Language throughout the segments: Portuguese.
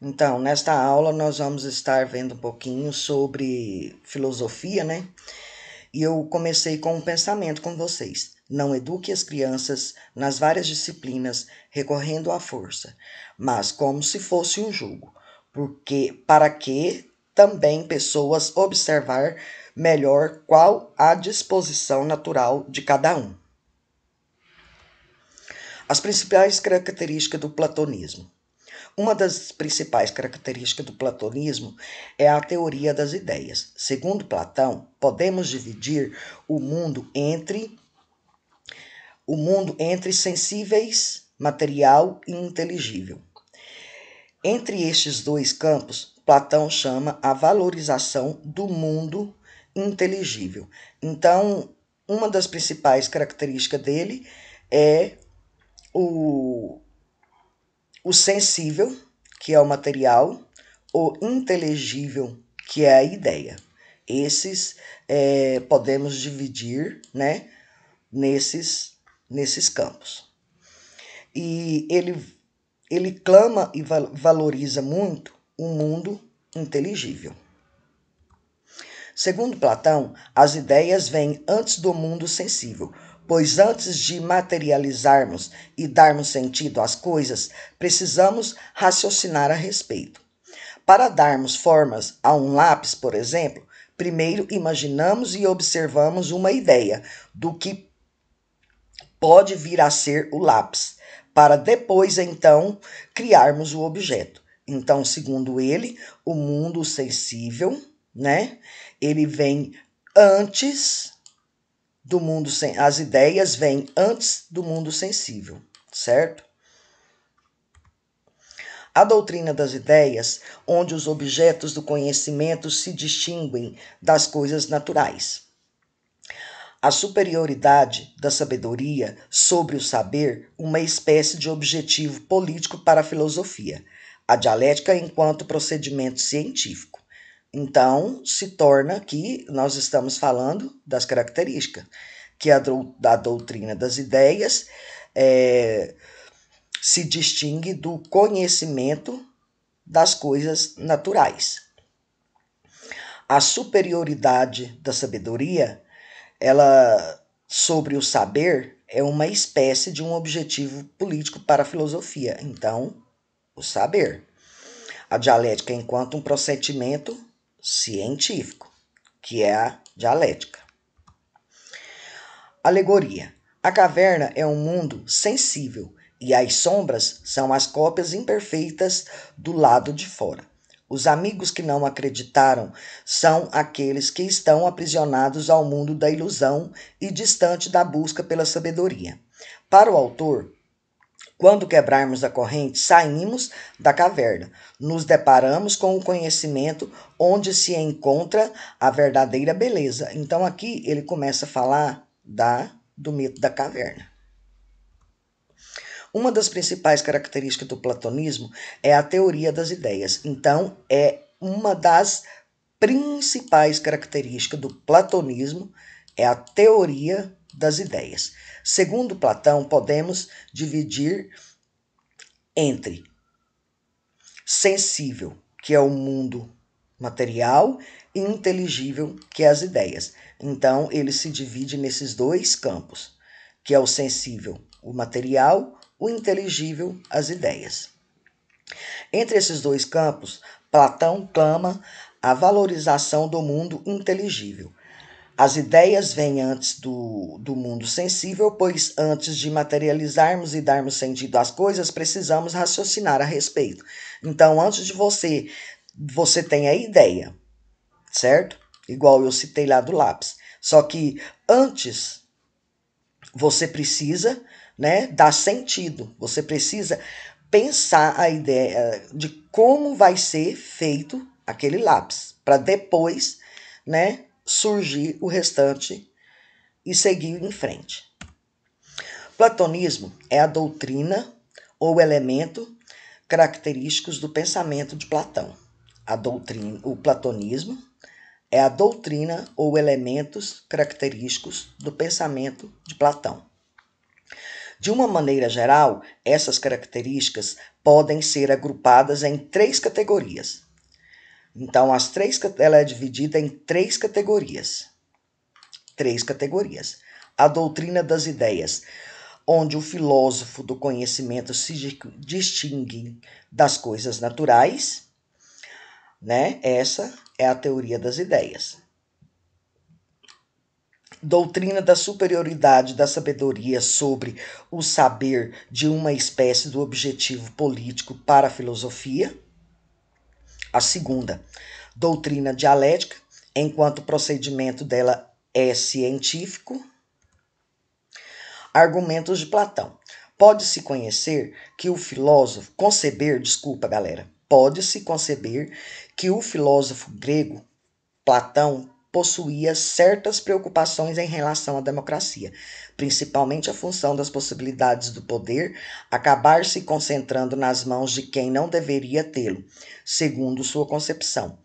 Então, nesta aula nós vamos estar vendo um pouquinho sobre filosofia, né? E eu comecei com um pensamento com vocês. Não eduque as crianças nas várias disciplinas recorrendo à força, mas como se fosse um jogo, porque para que também pessoas observar melhor qual a disposição natural de cada um. As principais características do platonismo. Uma das principais características do platonismo é a teoria das ideias. Segundo Platão, podemos dividir o mundo entre sensíveis, material e inteligível. Entre estes dois campos, Platão chama a valorização do mundo inteligível. Então, uma das principais características dele é o sensível, que é o material, o inteligível, que é a ideia. Esses podemos dividir, né, nesses campos. E ele clama e valoriza muito o mundo inteligível. Segundo Platão, as ideias vêm antes do mundo sensível, pois antes de materializarmos e darmos sentido às coisas, precisamos raciocinar a respeito. Para darmos formas a um lápis, por exemplo, primeiro imaginamos e observamos uma ideia do que pode vir a ser o lápis, para depois, então, criarmos o objeto. Então, segundo ele, o mundo sensível, né? Ele vem antes do mundo, as ideias vêm antes do mundo sensível, certo? A doutrina das ideias, onde os objetos do conhecimento se distinguem das coisas naturais. A superioridade da sabedoria sobre o saber, uma espécie de objetivo político para a filosofia. A dialética enquanto procedimento científico. Então, se torna que nós estamos falando das características, que a doutrina das ideias se distingue do conhecimento das coisas naturais. A superioridade da sabedoria, ela sobre o saber, é uma espécie de um objetivo político para a filosofia. Então, o saber. A dialética enquanto um procedimento científico, que é a dialética. Alegoria. A caverna é um mundo sensível e as sombras são as cópias imperfeitas do lado de fora. Os amigos que não acreditaram são aqueles que estão aprisionados ao mundo da ilusão e distante da busca pela sabedoria. Para o autor, quando quebrarmos a corrente, saímos da caverna, nos deparamos com o conhecimento onde se encontra a verdadeira beleza. Então aqui ele começa a falar do mito da caverna. Uma das principais características do platonismo é a teoria das ideias. Então, é uma das principais características do platonismo é a teoria das ideias. Segundo Platão, podemos dividir entre sensível, que é o mundo material, e inteligível, que é as ideias. Então, ele se divide nesses dois campos, que é o sensível, o material, o inteligível, as ideias. Entre esses dois campos, Platão clama a valorização do mundo inteligível. As ideias vêm antes do mundo sensível, pois antes de materializarmos e darmos sentido às coisas, precisamos raciocinar a respeito. Então, antes de você tem a ideia, certo? Igual eu citei lá do lápis. Só que antes você precisa, né, dar sentido. Você precisa pensar a ideia de como vai ser feito aquele lápis, para depois, né, surgir o restante e seguir em frente. Platonismo é a doutrina ou elemento característicos do pensamento de Platão. O platonismo é a doutrina ou elementos característicos do pensamento de Platão. De uma maneira geral, essas características podem ser agrupadas em 3 categorias. Então, ela é dividida em 3 categorias. 3 categorias. A doutrina das ideias, onde o filósofo do conhecimento se distingue das coisas naturais, né? Essa é a teoria das ideias. Doutrina da superioridade da sabedoria sobre o saber de uma espécie do objetivo político para a filosofia. A segunda, doutrina dialética, enquanto o procedimento dela é científico. Argumentos de Platão. Pode-se conhecer que o filósofo, pode-se conceber que o filósofo grego Platão possuía certas preocupações em relação à democracia, principalmente a função das possibilidades do poder acabar se concentrando nas mãos de quem não deveria tê-lo, segundo sua concepção.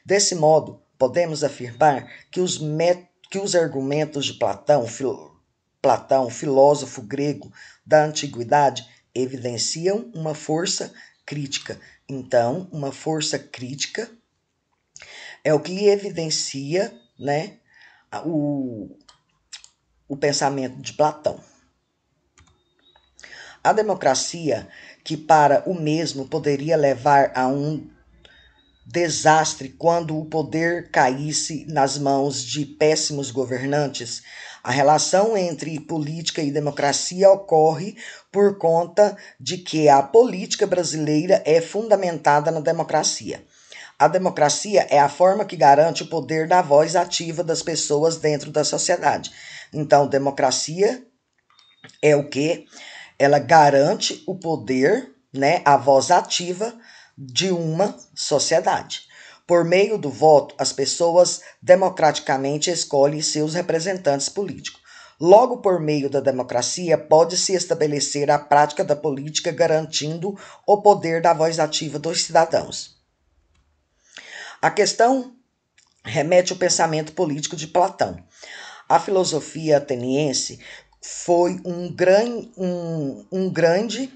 Desse modo, podemos afirmar que os argumentos de Platão, filósofo grego da antiguidade, evidenciam uma força crítica. Então, uma força crítica é o que evidencia, né, o pensamento de Platão. A democracia, que para o mesmo poderia levar a um desastre quando o poder caísse nas mãos de péssimos governantes, a relação entre política e democracia ocorre por conta de que a política brasileira é fundamentada na democracia. A democracia é a forma que garante o poder da voz ativa das pessoas dentro da sociedade. Então, democracia é o quê? Ela garante o poder, né, a voz ativa de uma sociedade. Por meio do voto, as pessoas democraticamente escolhem seus representantes políticos. Logo, por meio da democracia, pode-se estabelecer a prática da política garantindo o poder da voz ativa dos cidadãos. A questão remete ao pensamento político de Platão. A filosofia ateniense foi um grande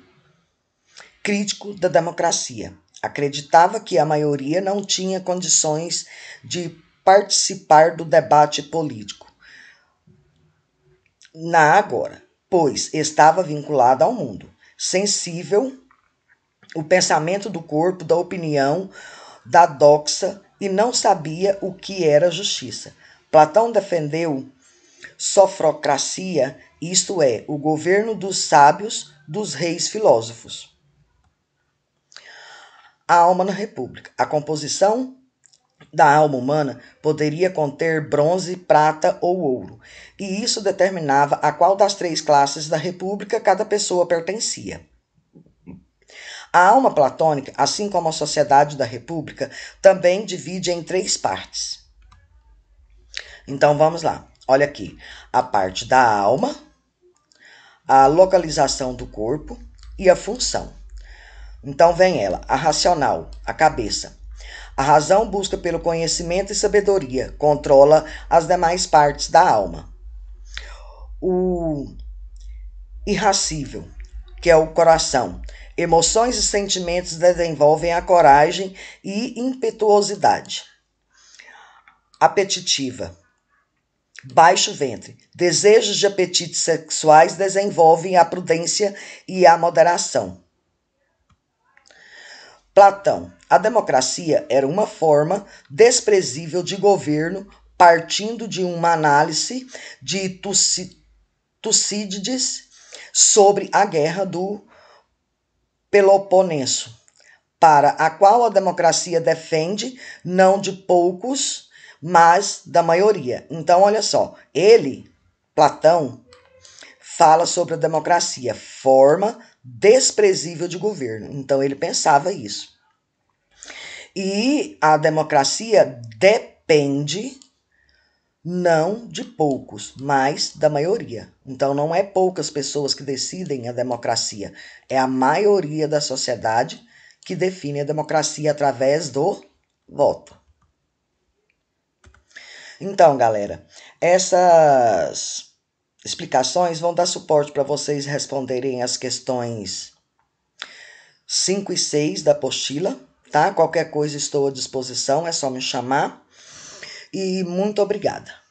crítico da democracia. Acreditava que a maioria não tinha condições de participar do debate político agora, pois estava vinculada ao mundo, sensível o pensamento do corpo, da opinião, da doxa, e não sabia o que era justiça. Platão defendeu sofrocracia, isto é, o governo dos sábios, dos reis filósofos. A alma na república. A composição da alma humana poderia conter bronze, prata ou ouro, e isso determinava a qual das 3 classes da república cada pessoa pertencia. A alma platônica, assim como a sociedade da república, também divide em 3 partes. Então vamos lá, olha aqui, a parte da alma, a localização do corpo e a função. Então vem ela, a racional, a cabeça. A razão busca pelo conhecimento e sabedoria, controla as demais partes da alma. O irascível, que é o coração. Emoções e sentimentos desenvolvem a coragem e impetuosidade. Apetitiva, baixo ventre. Desejos de apetites sexuais desenvolvem a prudência e a moderação. Platão. A democracia era uma forma desprezível de governo partindo de uma análise de Tucídides sobre a guerra do Peloponeso, para a qual a democracia defende não de poucos, mas da maioria. Então, olha só, Platão, fala sobre a democracia, forma desprezível de governo. Então, ele pensava isso. E a democracia depende não de poucos, mas da maioria. Então, não é poucas pessoas que decidem a democracia, é a maioria da sociedade que define a democracia através do voto. Então, galera, explicações vão dar suporte para vocês responderem as questões 5 e 6 da apostila, tá? Qualquer coisa estou à disposição, é só me chamar. E muito obrigada.